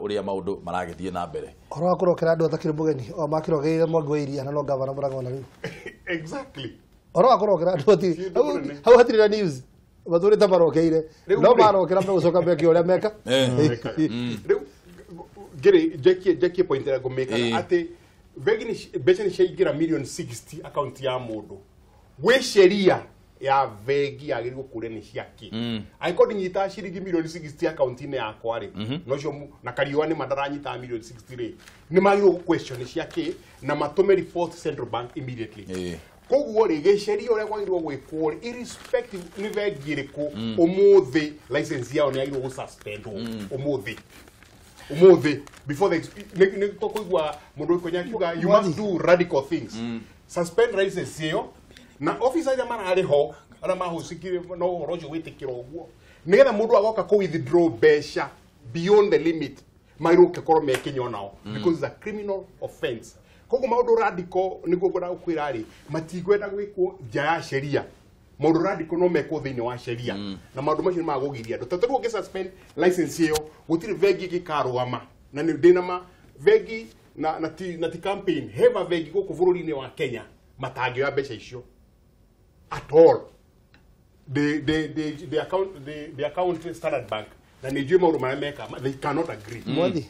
Speaker 2: ũrĩa maũndũ maragĩthiĩ na mbere.
Speaker 3: Ũhoro wa kũrokera andũ atakĩrĩ mũgeni o makĩrogeire Mwangi wa Iria na no gavana Mũrang'a rĩu.
Speaker 5: Exactly.
Speaker 3: Ũhoro wa kũrokera andũ hau hatirĩ na news matũrĩ ta marokeire no marokera megũcoka meke ũrĩa meka.
Speaker 5: Rĩu ngĩrĩ njekie point ya ngũmĩka atĩ mbeca nĩ ciaingĩra million 60 account ya mũndũ we sheria ya vegi yagirwo kure ni ciaki aiko nyita ciringi milioni 60 account-ini yakwa ri no cio na kariwa ni madaranyita milioni 60 ri ni magirwo question ciaki na matume report Central Bank immediately koguo ri geceria uria kwagirwo gwikwo irrespective ni vegi iriku umuthi license yao ni yagirwo gu suspend umuthi before the ni tokuigwa mundu ikonya kiuga you must do radical things suspend license yo na officer ya mara ari ho ara mahusikire no rojo witikira uguo nigetha mundu agoka ku withdraw besha beyond the limit mairuke koro mekinyo nao because it's a criminal offense koguo maundu radical niguo ngora ukwira ari matigwenda gwikwo nja ya sheria maundu radical no mekwo thiini wa sheria na maundu macio magugiria andu tatu ugi suspend license yo gutiri vegi gikarugama na ni dinama vegi na ti campaign heva vegi guku bururi-ini wa Kenya matangio ya besha icio at all the account Standard Bank na ni jwe maundu marameka they cannot agree
Speaker 3: mwathi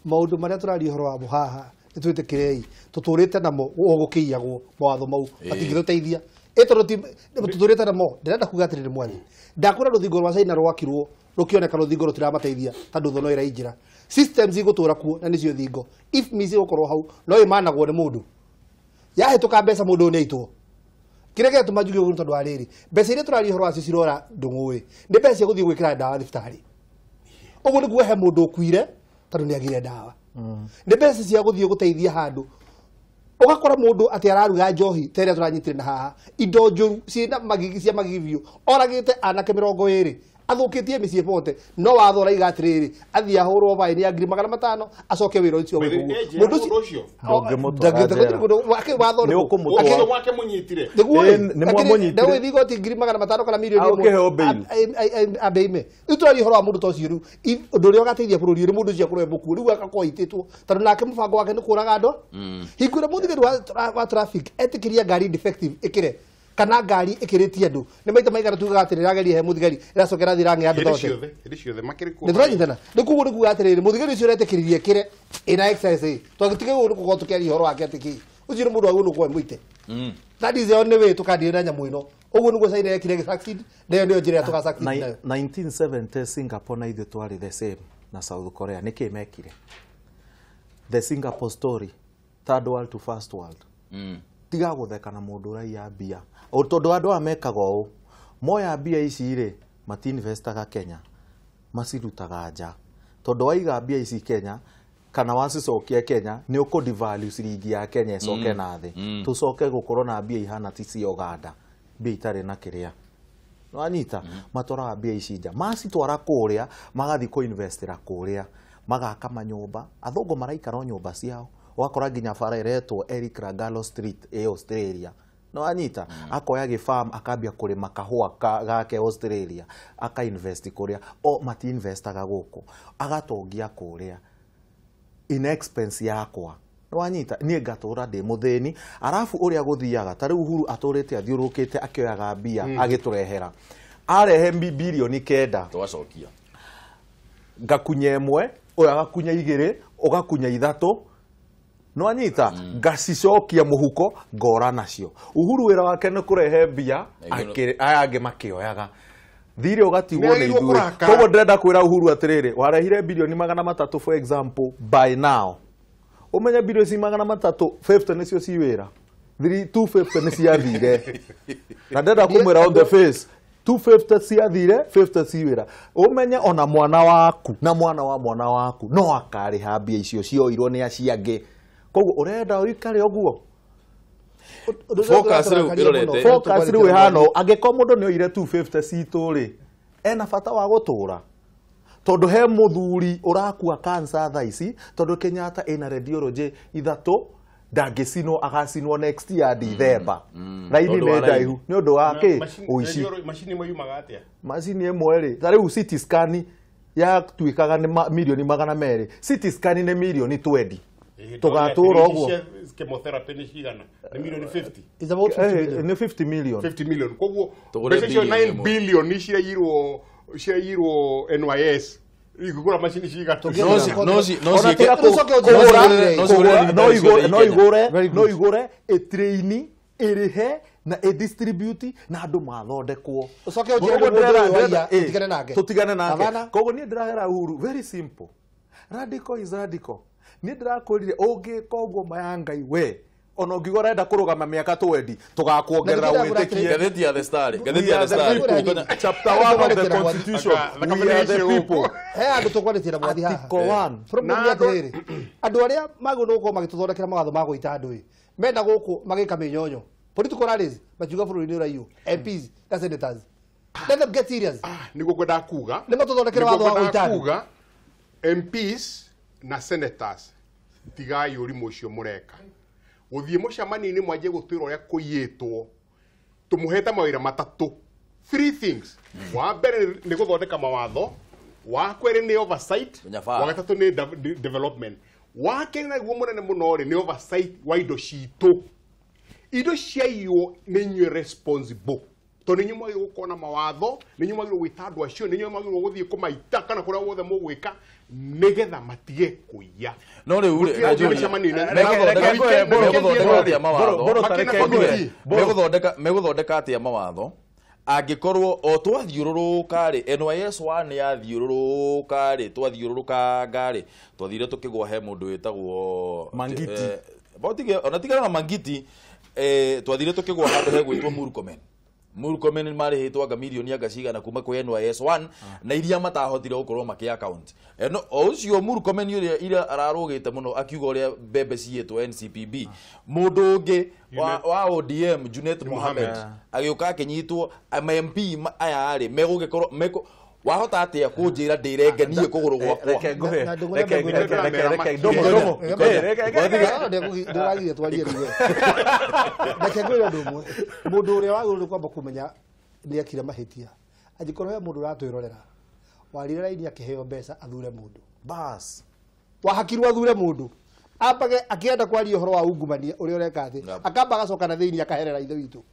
Speaker 3: maundu maria turari horo wa muhaha nitwitikirei tuturite namo ugukiiyagwo mawatho mau atingithuteithia tuturite namo ndirenda kuga atiriri mwathi ndakura ruthingo rwa China rwakirwo rukioneka ruthingo rutiramateithia tandu thono irainjira systems igutura kuo na nicio thingo if mizi ukorwo hau no imanagwo ni mundu yahituka mbeca mundu ni aitwo kirege tumajuge ugu tondu ariri mbeca iria turari horo acio cirora ndungui ni mbeca cia guthii gwikira dawa thibitari ugu ni guhe mundu ukuire tandu ni agire dawa ni mbeca cia guthii guteithia handu ugakora mundu ati araruga njohi tere turanyitire na haha indo njuru ciina magigi cia magivio oragite anake 20 athukitie micie pote no wathora igatiriri athia hurwo bai ni agiri 500 acoke wiro ucio weku mundu ucio wake wathora
Speaker 5: ni ukumutwa wake munyitire
Speaker 4: ni mwamunyitire
Speaker 3: ndewe thigo ti ngiri 500 kana milioni abeime itwari horo wa mundu tocio ru undu ri ugateithia bururi ri mundu ucio kurwe buku riu akakoititwo tandu nake mubango wake ni kuraga ando hingura muthigari wa traffic etikiria ngari defective ikire kana ngari ikiritie andu ni maita maigana tugaga atirira ageria he muthigari iracokera thirange andu tote
Speaker 5: ciothe makiriko
Speaker 3: ni turanyitana ni kuguo niguo atiriri muthigari ucio retikiririe kire ina excess twagitige uru kugo tukeri horo wake atiki ucio mundu wa unu kwa mwite that is the only way tukandire na nyamu ino uguo niguo China yekire succeed nayo ndio njira tuka succeed nayo
Speaker 4: 1970 Singapore na ithu twari the same na South Korea niki mekire the Singapore story third world to first world tiga gutheka na mundu raia bia o tondu andu amekaga u moya bia ici ri mati investaga Kenya masirutaga nja tondu waiga bia ici Kenya kana wacicokia Kenya ni uko devalue ciringi ya Kenya icoke na thi tucoke gukorwo na bia ihana ti cia Uganda bia itari na kiria wanyita matwara bia ici nja macitwara kuria magathi ku investira kuria magaka manyumba athungu maraikara nyumba ciao wakora ginya fara iretwo Eric Ragalo Street Australia no anyita akoya gifarm akambia kurima kahua gake Australia aka invest kuria o mati investaga guku agatongia kuria in expense yakwa no anyita nie gatura de mutheni arafu uria guthiaga tari Uhuru aturite athiurukite akioyaga bia agiturehera arehe bilioni 9
Speaker 2: twacokia
Speaker 4: ngakunya imwe uyagakunya 2 ugakunya 3 no anyita ngacicokia muhuko ngora nacio Uhuru wira wake ni kurehe bia ayage makioyaga thire ugatigwo ni ithuĩ koguo ndĩrenda kwĩra Uhuru atiriri warehire bilioni 300 for example by now umenye bilioni 300 50 nicio ci wĩra 250 ni ciathire na ndĩrenda kumwĩra on the face 250 ciathire 50 ci wĩra umenye ona mwana waku na mwana wa mwana waku no akariha mbia icio cioirwo ni aciange koguo urenda uikare oguo focus riu hano angiko mundu ni oire 250 cituri ena bata wa gutura tondu he muthuri urakua cancer tha ici tondu Kenyatta ina radiology 3 ndangĩcinwo agacinwo next year December raini nĩ ndaihu nĩ ũndũ wa kĩ ũici
Speaker 5: machini moimaga atia
Speaker 4: machini ĩmwe rĩ ta rĩu CT scan ya tuikaga nĩ milioni 200 CT scan nĩ milioni 20 tugatura uguo
Speaker 5: chemotherapy ni cigana ni milioni 50
Speaker 3: is about 50 million
Speaker 4: ni 50 million
Speaker 5: 50 million koguo mbeca 9 billion ni ciairwo NYS igura machine ciga
Speaker 4: no igure etraini irihe na distribute na andu mathondekwo
Speaker 3: ucoke ujere mundu waya tutigane nake
Speaker 4: koguo ni ndirahera Uhuru very simple radical is radical ni ndirakwirire ungikoguo mayangai we ona ngigora enda kurugama miaka twendi tugakuongerera witikie
Speaker 2: gatheti ya the star
Speaker 4: chapter 1 of the constitution we are the people
Speaker 3: he andu tukwandikira mwathi haha
Speaker 4: article 1
Speaker 3: problem ya tere andu aria magundu guko magituthondekera mawatho ma guita andu menda guku magika minyonyo political rallies majuga buru ni urayu MPs na senators let them get serious
Speaker 5: niguo kwenda kuga
Speaker 3: ni matuthondekera watho wa guita andu
Speaker 5: MPs na senators tigai urimu ucio mureka uthie mucamani-ini mwanjie gutwira uria kuyitwo tumuheta mawira matatu 3 things wa mbere ni guthondeka mawatho wa kweri ni oversight wa gatatu ni development wa keri na guo munene muno ri ni oversight wa indo citu indo ciaiywo ni nyue responsible to ni nyuma gukona mawatho ni nyuma gwita andu acio ni nyuma guthie kumaita kana kuria wothe mugwika nigetha matige kuiya
Speaker 2: no ri uri meguthondeka atia mawatho angikorwo o twathiururuka ri NYS 1 yathiururuka ri twathiururuka ngari twathire tukigwa he mundu witagwo
Speaker 4: Mangiti
Speaker 2: botige ona tigana na Mangiti twathire tukigwa handu he gwitwo Murkomen mari hitwa ga milioni agacigana kuma kwa NYS 1 na iria matahotire gukorwo maki account no ucio Murkomen ira ararugite muno akiuga uria bebe cietwo NCPB mundu ungi wa ODM Junet Mohamed agiuka akinyitwo MP aya ari megugikorwo wahota atia kunjira ndirengenie kuguru gwakwa
Speaker 4: reke
Speaker 3: mundu uria wagurire kwamba kumenya ni akira mahitia angikorwo he mundu ratwirorera warire raini akiheo mbeca athure mundu
Speaker 4: bas
Speaker 3: wahakirwo athure mundu ambage akienda kwaria horo wa ungumania uria ureka thi akamba gacoka na thiini akaherera ithe witu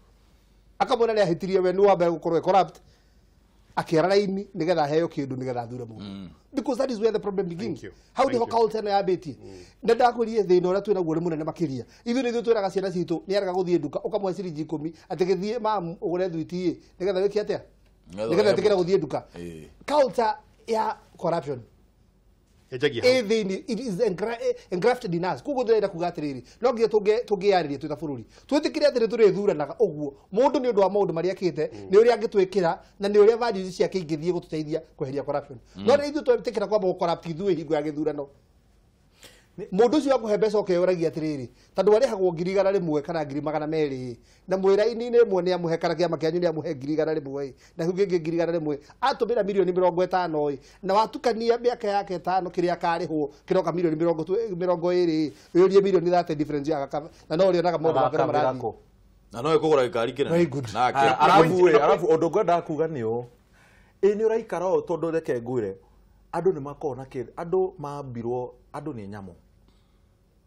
Speaker 3: akamwona ni ahitirie we ni wambe gukorwo corrupt akiara raini nigetha heo kindu nigetha thure mundu because that is where the problem begins how the cult and abeti na ndakurie thina uria twina guo munene makiria ithu ni twiraga ciana citu ni araga guthie nduka ukamwe ciringi 10 atigithie mam ugure thwiti nigetha wiki atia nigetha tikira guthie nduka culture ya corruption it is engrafted in us kugo ndira kugatiriri no ngie tungiyaririe twita bururi twitikire atiri turi thuranaga uguo mundu ni undu wa maundu maria akite ni uria angitwikira na ni uria values ciake ingithie gututeithia kweheria corruption no ni ithu twitikira kwamba corrupt ithu hingo ya githurano mundu ucio akuhe mbeca ukeyuragia atiriri tondu arihagwo 100,000 kana 200,000 na mwira-ini ni mwe ni amuhe kana kiama kianyu ni amuhe 100,000 na huge 100,000 atumira milioni 50 na watukania miaka yake 5 kiria karihwo kiroka milioni 20 yurie milioni 30 difference ya na no uri naga mundu wa maradi
Speaker 2: na no ikugura gikari kina
Speaker 4: nake arafu undu ngwenda kuga ni u ni uraikara o tondu reke ngwire andu ni makona kindu andu mambirwo andu ni nyamu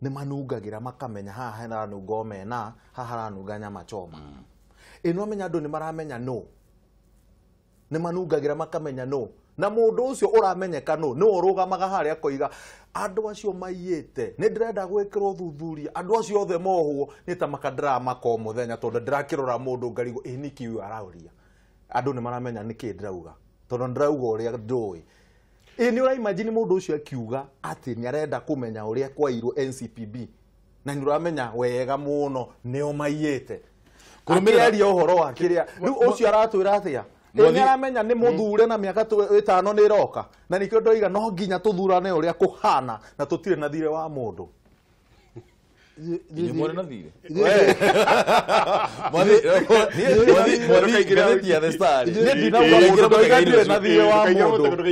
Speaker 4: ni manungagira makamenya haha hena nungo mena haha ranunga nyama choma ino menya andu ni maramenya no ni manungagira makamenya no na mundu ucio uramenyeka no ni urugamaga haria koiga andu acio maiyete ni ndirenda gwikirwo thuthuria andu acio othe mohwo ni ta makadra mako muthenya tondu ndirakirora mundu ngarigo niki uyu arauria andu ni maramenya niki ndirauga tondu ndirauga uria ndui ni ura imagine mundu ucio akiuga ati ni arenda kumenya uria kwairwo NCPB na ni uramenya wega muno nio maiyete kurumiria uhoro wa kiria riu ucio aratwira atia ni aramenya ni muthure na miaka 5 ni iroka na nikio ndoiga no nginya tuthurane uria kuhana na tutire na thire wa mundu
Speaker 2: ni mwone na thire mwani gatheti ya the star
Speaker 4: ni ndinauga ndoiga na thire wa mundu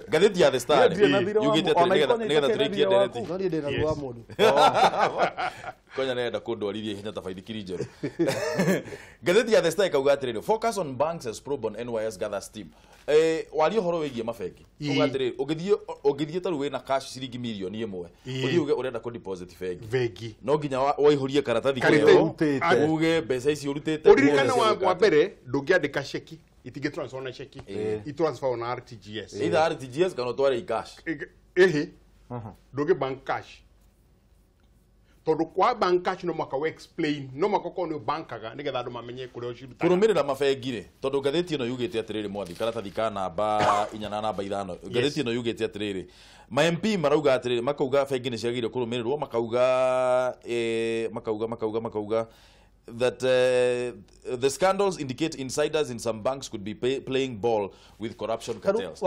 Speaker 2: gatheti ya the star yugite nigetha turikie ndereti
Speaker 3: no ndi na wa mundu
Speaker 2: konya nenda kundwarithia hinya ta baithikiri njeru gatheti ya the star kauga atiriri focus on banks as probe on NYS gather steam wali horo wigie mabengi ugatiriri ugithie taru wina cash ciringi milioni 1 uthie uge urenda ku deposit bengi no nginya waihurie karatathi kero uge mbeca ici urutite
Speaker 5: uririkana wa mbere ndungiandika cheki itige transfer na cheki i transfer na RTGS
Speaker 2: either RTGS kana tware cash
Speaker 5: ndungi bank cash tondu kwa bank cash no maka we explain no maka ko no bankaga nigetha andu mamenye kuria uciruta
Speaker 2: kurumirira mabengire tondu ngatheti ino yugite atiriri mwathi karatathi ka namba 4 na namba 5 ngatheti ino yugite atiriri ma MP marauga atiriri makauga bengi ni ciagire kurumirirwo makauga that the scandals indicate insiders in some banks could be playing ball with corruption cartels.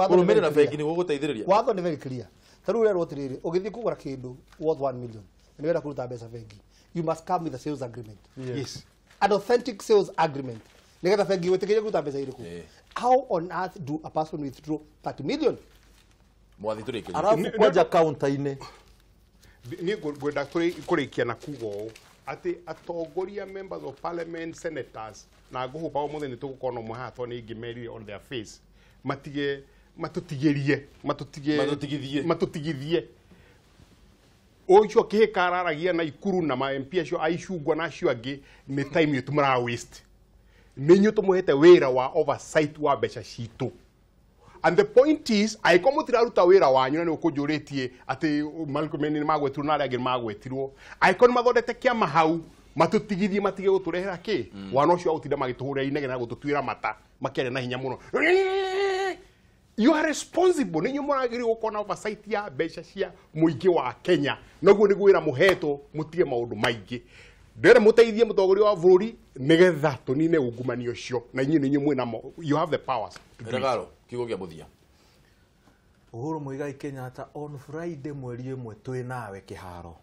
Speaker 2: Kurumirira bengi ni guguteithiriria
Speaker 3: watho ni very clear. Taru rero tiriri ugithi kugura kindu worth 1 million ni wera kuruta mbeca bengi, you must come with a sales agreement.
Speaker 5: Yes.
Speaker 3: An authentic sales agreement nigetha bengi wetikirie kuruta mbeca iriku. How on earth do a person withdraw 30 million?
Speaker 2: Mwathi turikiri
Speaker 4: arafu kwaja counter-ini
Speaker 5: ni gwenda kurikia na kugo ati atongoria members of parliament, senators na nguhupa umuthi ni tugukona muhatho ni ngimeri on their face matutigithie oicio kihikararagia na ikuru na ma MP acio aicungwa na acio angi ni time yetu mara waste ni nyu tumuhete wira wa oversight wa mbeca citu. And the point is, I come to ruta wira wanyu na ukujuritie ati Malcolm ni magwetirwo na arĩa magwetirwo. I come mathondete kiama hau matutigithie matige guturehera ki wana ucio utinda magituhuria inege na gututwira mata makere na hinya muno. You are responsible ni nyumwa agiri gukona oversight ya mbeca cia muingi wa Kenya. Noguo ni gwira muheto mutige maundu maingi. Ndere muteithie mutongoria wa bururi nigetha tunine ungumania ucio na inyi ni nyumwe na you have the powers.
Speaker 2: Regalo kigo gia muthia
Speaker 4: Uhuru Muigai Kenyatta on Friday mweri 1 twi nawe kiharo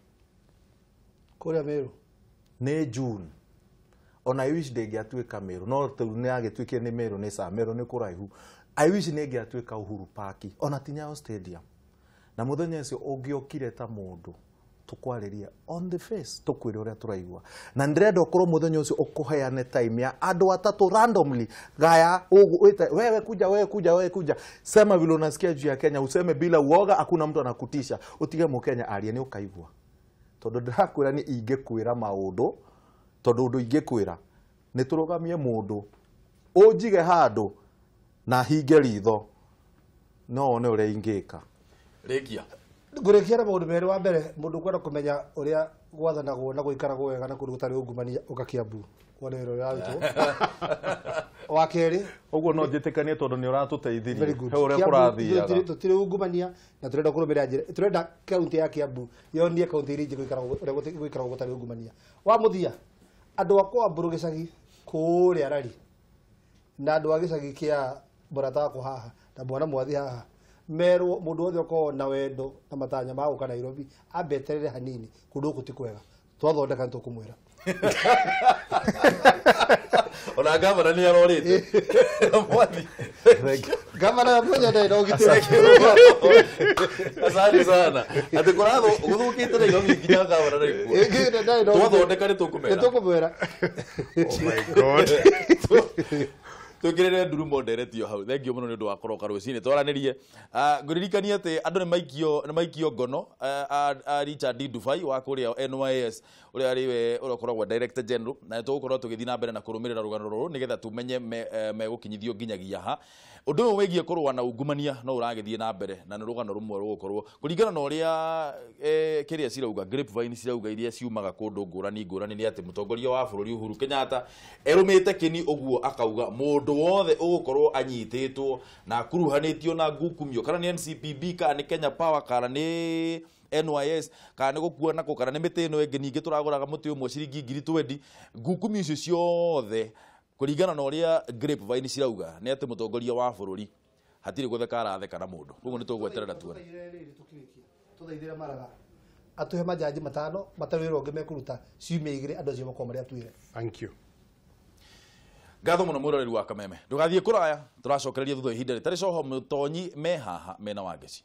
Speaker 3: kuria Meru
Speaker 4: ni June ona I wish ndingiatuika Meru no tu ni agituike ni Meru ni sa Meru ni kuraihu I wish ni ngiatuika Uhuru Park ona Tinyayo Stadium na muthenya ucio ungiokire ta mundu tukwariria on the face tukwire uria turaigua na ndirenda ukorwo muthenya ucio ukuheane time ya andu atatu randomly gaya wewe kuja sema vile unasikia juu ya Kenya useme bila uoga hakuna mtu anakutisha utige Mukenya arie ni ukaigua tondu ndirakwira ni ingikwira maundu tondu undu ingikwira ni turugamie mundu unjige handu na hinge ritho no ne uria ingika
Speaker 2: rekia
Speaker 3: ngurekia na maundu meri wa mbere mundu kwenda kumenya uria gwathanagwo na guikaragwo wega na kundu gutari ungumania ugakiambu wone wero yaruto wa keri
Speaker 4: uguo no njitikanie tondu ni uratuteithirie
Speaker 3: he
Speaker 4: uria kurathiaga
Speaker 3: tutire ungumania na turenda kurumira njira turenda county ya Kiambu yonie county iri guikaragwo gutari ungumania wa muthia andu akwa mburu gicagi kuria arari na andu a gicagi kia murata wako haha na mwana mwathi haha merwo mundu wothe uko na wendo na matanya ma uka Nairobi abeterere hanini kundu kuti kwega twathondeka ntukumwira
Speaker 2: ona gavana ni arorite mwathi
Speaker 3: gavana mmoja ndio ugitira
Speaker 2: asante sana ati kuratho guthukite Nairobi nginya gavana ndio twathondeka
Speaker 3: nitukumwira
Speaker 5: Oh my god.
Speaker 2: tukirere Ndurumo nderetio hau thengio muno ni ndu wa koroka rucini twaranirie nguririkania ati andu ni maikio ngono Richard Dubai wa kuria NYS uri ariwe urokoragwa Director General na tugukorwo tugithi na mbere na kurumirira rugano ruru nigetha tumenye megukinyithio nginyagia ha undu wegie kurwa na ungumania no uragithie na mbere na ni rugano rumwe rugukorwo kuringana na uria kiria cirauga grapevine cirauga iria ciumaga kundu ngurani ni ati mutongoria wa bururi Uhuru Kenyatta erumite kini uguo akauga mundu wothe ugukorwo anyititwo na kuruhanitio na ngukumio kana ni NCPB kana ni Kenya Power kana ni NYS kana ni gukuona ko kana ni mitino engi ningi turaguraga muti umwe ciringi 20 ngukumio icio ciothe kuringana na uria grapevine cirauga ni ati mutongoria wa bururi hatiri gutheka aratheka na mundu uguo ni tugweterera tuone
Speaker 3: tuthaithira maraga atuhe majaji matano matarwiro ngi mekuruta ciumia igire andu acio makoma ria twire.
Speaker 5: Thank you.
Speaker 2: Gatho muno muroreri wa Kameme ndugathie kuraya turacokereria thutha ihinda ritari coho mutonyi me haha mena Wangeci.